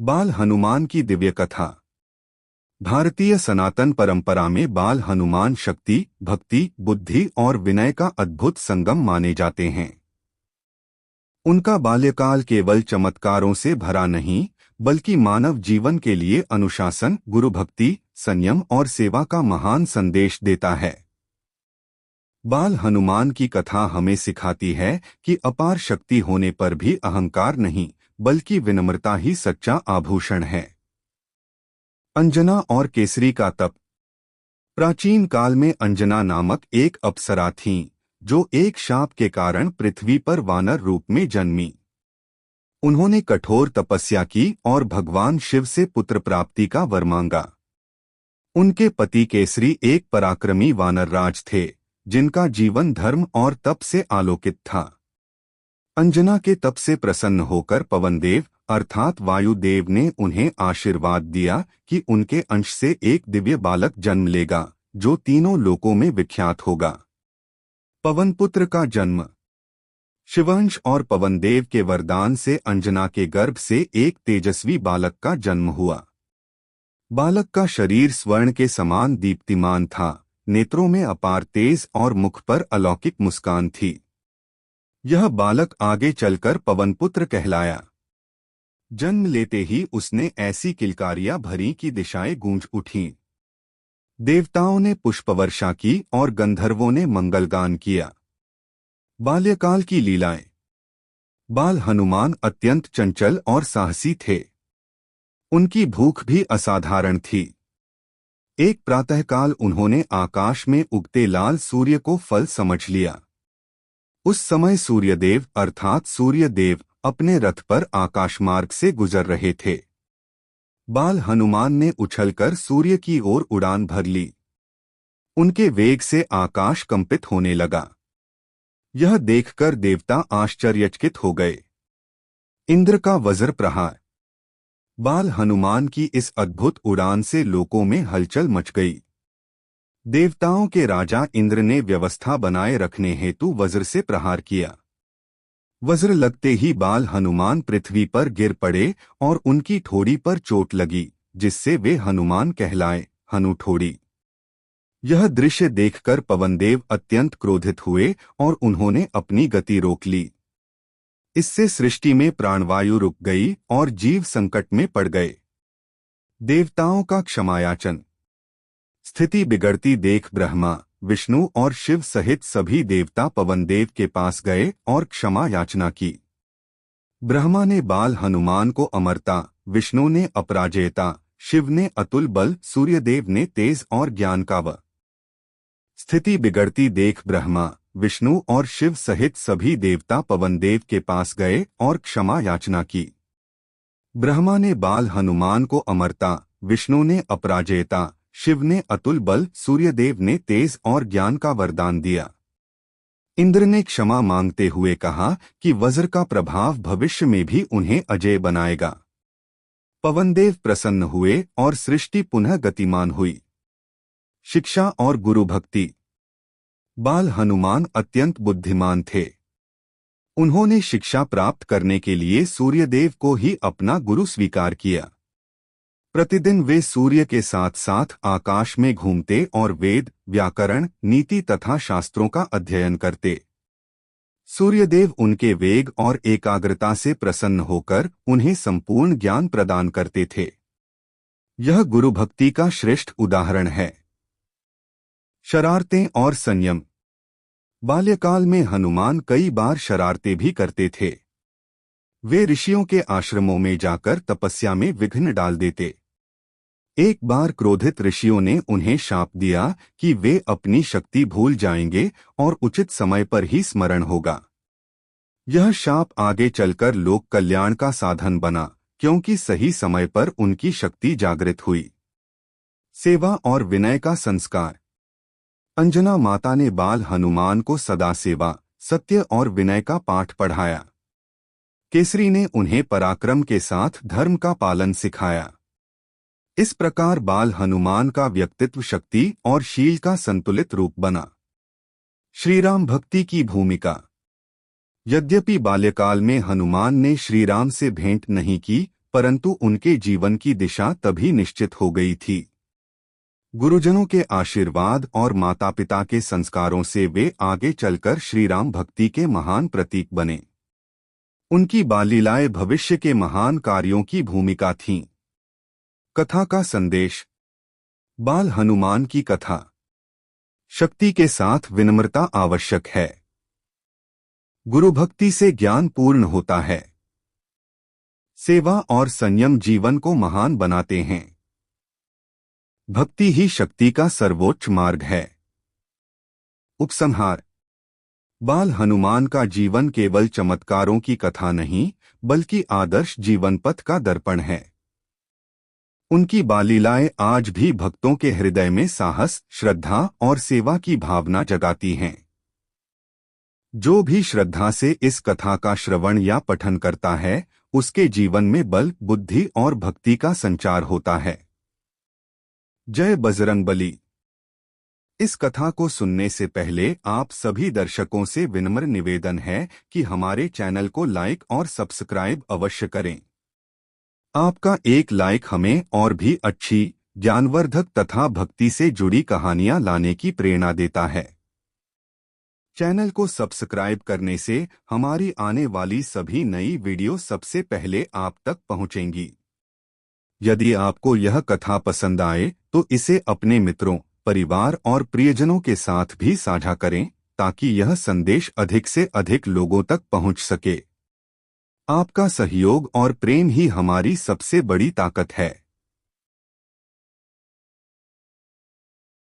बाल हनुमान की दिव्य कथा। भारतीय सनातन परंपरा में बाल हनुमान शक्ति, भक्ति, बुद्धि और विनय का अद्भुत संगम माने जाते हैं। उनका बाल्यकाल केवल चमत्कारों से भरा नहीं, बल्कि मानव जीवन के लिए अनुशासन, गुरुभक्ति, संयम और सेवा का महान संदेश देता है। बाल हनुमान की कथा हमें सिखाती है कि अपार शक्ति होने पर भी अहंकार नहीं, बल्कि विनम्रता ही सच्चा आभूषण है। अंजना और केसरी का तप। प्राचीन काल में अंजना नामक एक अप्सरा थीं, जो एक शाप के कारण पृथ्वी पर वानर रूप में जन्मी। उन्होंने कठोर तपस्या की और भगवान शिव से पुत्र प्राप्ति का वर मांगा। उनके पति केसरी एक पराक्रमी वानर राज थे, जिनका जीवन धर्म और तप से आलोकित था। अंजना के तप से प्रसन्न होकर पवनदेव अर्थात वायुदेव ने उन्हें आशीर्वाद दिया कि उनके अंश से एक दिव्य बालक जन्म लेगा, जो तीनों लोकों में विख्यात होगा। पवनपुत्र का जन्म। शिवंश और पवनदेव के वरदान से अंजना के गर्भ से एक तेजस्वी बालक का जन्म हुआ। बालक का शरीर स्वर्ण के समान दीप्तिमान था, नेत्रों में अपार तेज और मुख पर अलौकिक मुस्कान थी। यह बालक आगे चलकर पवनपुत्र कहलाया। जन्म लेते ही उसने ऐसी किलकारियां भरी कि दिशाएं गूंज उठीं। देवताओं ने पुष्पवर्षा की और गंधर्वों ने मंगलगान किया। बाल्यकाल की लीलाएं। बाल हनुमान अत्यंत चंचल और साहसी थे। उनकी भूख भी असाधारण थी। एक प्रातःकाल उन्होंने आकाश में उगते लाल सूर्य को फल समझ लिया। उस समय सूर्यदेव अर्थात सूर्यदेव अपने रथ पर आकाशमार्ग से गुजर रहे थे। बाल हनुमान ने उछलकर सूर्य की ओर उड़ान भर ली। उनके वेग से आकाश कंपित होने लगा। यह देखकर देवता आश्चर्यचकित हो गए। इंद्र का वज्र प्रहार। बाल हनुमान की इस अद्भुत उड़ान से लोकों में हलचल मच गई। देवताओं के राजा इंद्र ने व्यवस्था बनाए रखने हेतु वज्र से प्रहार किया। वज्र लगते ही बाल हनुमान पृथ्वी पर गिर पड़े और उनकी ठोड़ी पर चोट लगी, जिससे वे हनुमान कहलाए, हनु ठोड़ी। यह दृश्य देखकर पवनदेव अत्यंत क्रोधित हुए और उन्होंने अपनी गति रोक ली। इससे सृष्टि में प्राणवायु रुक गई और जीव संकट में पड़ गए। देवताओं का क्षमायाचन। स्थिति बिगड़ती देख ब्रह्मा, विष्णु और शिव सहित सभी देवता पवनदेव के पास गए और क्षमा याचना की। ब्रह्मा ने बाल हनुमान को अमरता, विष्णु ने अपराजेयता, शिव ने अतुल बल, सूर्यदेव ने तेज और ज्ञान का व। स्थिति बिगड़ती देख ब्रह्मा, विष्णु और शिव सहित सभी देवता पवनदेव के पास गए और क्षमा याचना की। ब्रह्मा ने बाल हनुमान को अमरता, विष्णु ने अपराजेयता, शिव ने अतुल बल, सूर्यदेव ने तेज और ज्ञान का वरदान दिया। इंद्र ने क्षमा मांगते हुए कहा कि वज्र का प्रभाव भविष्य में भी उन्हें अजेय बनाएगा। पवनदेव प्रसन्न हुए और सृष्टि पुनः गतिमान हुई। शिक्षा और गुरु भक्ति। बाल हनुमान अत्यंत बुद्धिमान थे। उन्होंने शिक्षा प्राप्त करने के लिए सूर्यदेव को ही अपना गुरु स्वीकार किया। प्रतिदिन वे सूर्य के साथ साथ आकाश में घूमते और वेद, व्याकरण, नीति तथा शास्त्रों का अध्ययन करते। सूर्यदेव उनके वेग और एकाग्रता से प्रसन्न होकर उन्हें संपूर्ण ज्ञान प्रदान करते थे। यह गुरु भक्ति का श्रेष्ठ उदाहरण है। शरारतें और संयम। बाल्यकाल में हनुमान कई बार शरारतें भी करते थे। वे ऋषियों के आश्रमों में जाकर तपस्या में विघ्न डाल देते। एक बार क्रोधित ऋषियों ने उन्हें शाप दिया कि वे अपनी शक्ति भूल जाएंगे और उचित समय पर ही स्मरण होगा। यह शाप आगे चलकर लोक कल्याण का साधन बना, क्योंकि सही समय पर उनकी शक्ति जागृत हुई। सेवा और विनय का संस्कार। अंजना माता ने बाल हनुमान को सदा सेवा, सत्य और विनय का पाठ पढ़ाया। केसरी ने उन्हें पराक्रम के साथ धर्म का पालन सिखाया। इस प्रकार बाल हनुमान का व्यक्तित्व शक्ति और शील का संतुलित रूप बना। श्रीराम भक्ति की भूमिका। यद्यपि बाल्यकाल में हनुमान ने श्रीराम से भेंट नहीं की, परंतु उनके जीवन की दिशा तभी निश्चित हो गई थी। गुरुजनों के आशीर्वाद और माता पिता के संस्कारों से वे आगे चलकर श्रीराम भक्ति के महान प्रतीक बने। उनकी बाल लीलाएं भविष्य के महान कार्यों की भूमिका थीं। कथा का संदेश। बाल हनुमान की कथा। शक्ति के साथ विनम्रता आवश्यक है। गुरु भक्ति से ज्ञान पूर्ण होता है। सेवा और संयम जीवन को महान बनाते हैं। भक्ति ही शक्ति का सर्वोच्च मार्ग है। उपसंहार। बाल हनुमान का जीवन केवल चमत्कारों की कथा नहीं, बल्कि आदर्श जीवन पथ का दर्पण है। उनकी बालीलाएं आज भी भक्तों के हृदय में साहस, श्रद्धा और सेवा की भावना जगाती हैं। जो भी श्रद्धा से इस कथा का श्रवण या पठन करता है, उसके जीवन में बल, बुद्धि और भक्ति का संचार होता है। जय बजरंगबली। इस कथा को सुनने से पहले आप सभी दर्शकों से विनम्र निवेदन है कि हमारे चैनल को लाइक और सब्सक्राइब अवश्य करें। आपका एक लाइक हमें और भी अच्छी, ज्ञानवर्धक तथा भक्ति से जुड़ी कहानियां लाने की प्रेरणा देता है। चैनल को सब्सक्राइब करने से हमारी आने वाली सभी नई वीडियो सबसे पहले आप तक पहुंचेंगी। यदि आपको यह कथा पसंद आए तो इसे अपने मित्रों, परिवार और प्रियजनों के साथ भी साझा करें, ताकि यह संदेश अधिक से अधिक लोगों तक पहुंच सके। आपका सहयोग और प्रेम ही हमारी सबसे बड़ी ताकत है।